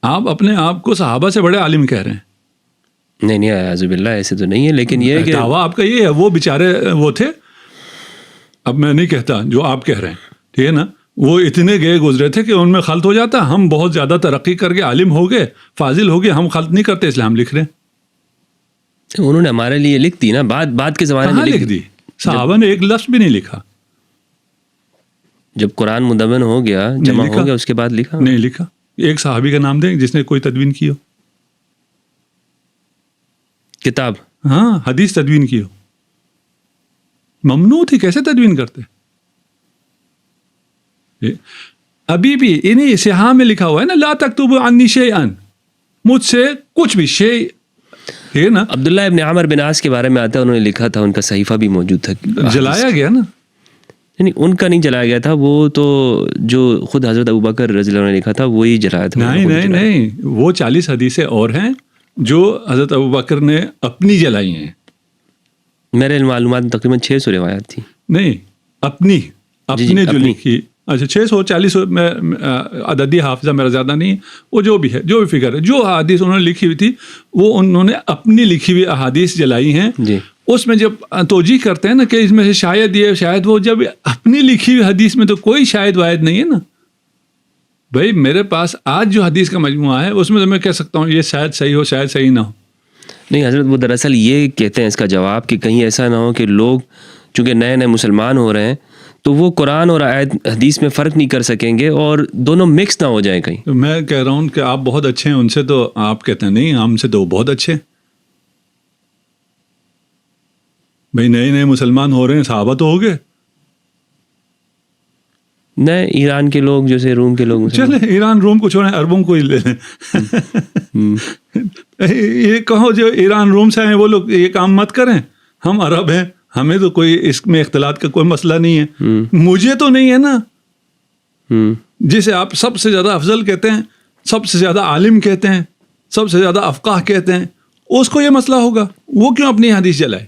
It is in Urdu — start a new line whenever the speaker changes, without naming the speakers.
آپ اپنے آپ کو صحابہ سے بڑے عالم کہہ رہے ہیں.
نہیں اعوذ باللہ ایسے تو نہیں ہے، لیکن یہ کہ
دعویٰ آپ کا یہ ہے. وہ بیچارے وہ تھے، اب میں نہیں کہتا جو آپ کہہ رہے ہیں، ٹھیک ہے نا، وہ اتنے گئے گزرے تھے کہ ان میں خلط ہو جاتا. ہم بہت زیادہ ترقی کر کے عالم ہو گئے، فاضل ہو گئے، ہم خلط نہیں کرتے، اسلام لکھ رہے ہیں.
انہوں نے ہمارے لیے لکھ دی نا، بعد کے زمانے میں
لکھ دی. صحابہ نے ایک لفظ بھی نہیں لکھا.
جب قرآن مدون ہو گیا، جمع ہو گیا، اس کے بعد لکھا
نہیں لکھا. ایک صحابی کا نام دیں جس نے کوئی تدوین کی ہو،
کتاب.
ہاں حدیث تدوین کی ہو. ممنوع تھی، کیسے تدوین کرتے؟ ابھی بھی انہیں سیاح میں لکھا ہوا ہے نا، لا تکتبوا عنی شیئا، مجھ سے کچھ بھی شیء ہے نا.
عبداللہ ابن عامر بن عاص کے بارے میں آتا ہے، انہوں نے لکھا تھا، ان کا صحیفہ بھی موجود تھا.
جلایا گیا نا.
نہیں ان کا نہیں جلایا گیا تھا، وہ تو جو خود حضرت ابوبکر رضی اللہ عنہ نے لکھا تھا وہی جلایا تھا.
نہیں وہ 40 حدیثیں اور ہیں جو حضرت ابوبکر نے اپنی جلائی ہیں.
میرے معلومات میں تقریباً 600 روایات تھی.
نہیں اپنی جو لکھی. اچھا 640 میں عددی حافظہ میرا زیادہ نہیں ہے، وہ جو بھی ہے، جو بھی فکر ہے، جو احادیث انہوں نے لکھی ہوئی تھی وہ انہوں نے اپنی لکھی ہوئی احادیث جلائی ہیں. اس میں جب توجیح کرتے ہیں نا کہ اس میں سے شاید یہ شاید وہ، جب اپنی لکھی ہوئی حدیث میں تو کوئی شاید واحد نہیں ہے نا. بھائی میرے پاس آج جو حدیث کا مجموعہ ہے اس میں تو میں کہہ سکتا ہوں یہ شاید صحیح ہو، شاید صحیح نہ ہو.
نہیں حضرت، وہ دراصل یہ کہتے ہیں اس کا جواب کہ کہیں ایسا نہ ہو کہ لوگ چونکہ نئے نئے مسلمان ہو رہے ہیں تو وہ قرآن اور آیت حدیث میں فرق نہیں کر سکیں گے اور دونوں مکس نہ ہو جائیں کہیں.
میں کہہ رہا ہوں کہ آپ بہت اچھے ہیں ان سے، تو آپ کہتے ہیں نہیں ہم سے تو وہ بہت اچھے ہیں. بھائی نئے مسلمان ہو رہے ہیں، صحابہ تو ہو گئے.
نئے ایران کے لوگ جیسے روم کے لوگ،
چلے ایران روم کو چھوڑیں، عربوں کو ہی لے لیں. یہ کہو جو ایران روم سے ہیں وہ لوگ یہ کام مت کریں. ہم عرب ہیں، ہمیں تو کوئی اس میں اختلاط کا کوئی مسئلہ نہیں ہے. مجھے تو نہیں ہے نا، جسے آپ سب سے زیادہ افضل کہتے ہیں، سب سے زیادہ عالم کہتے ہیں، سب سے زیادہ افقاہ کہتے ہیں، اس کو یہ مسئلہ ہوگا. وہ کیوں اپنی حدیث جلائے؟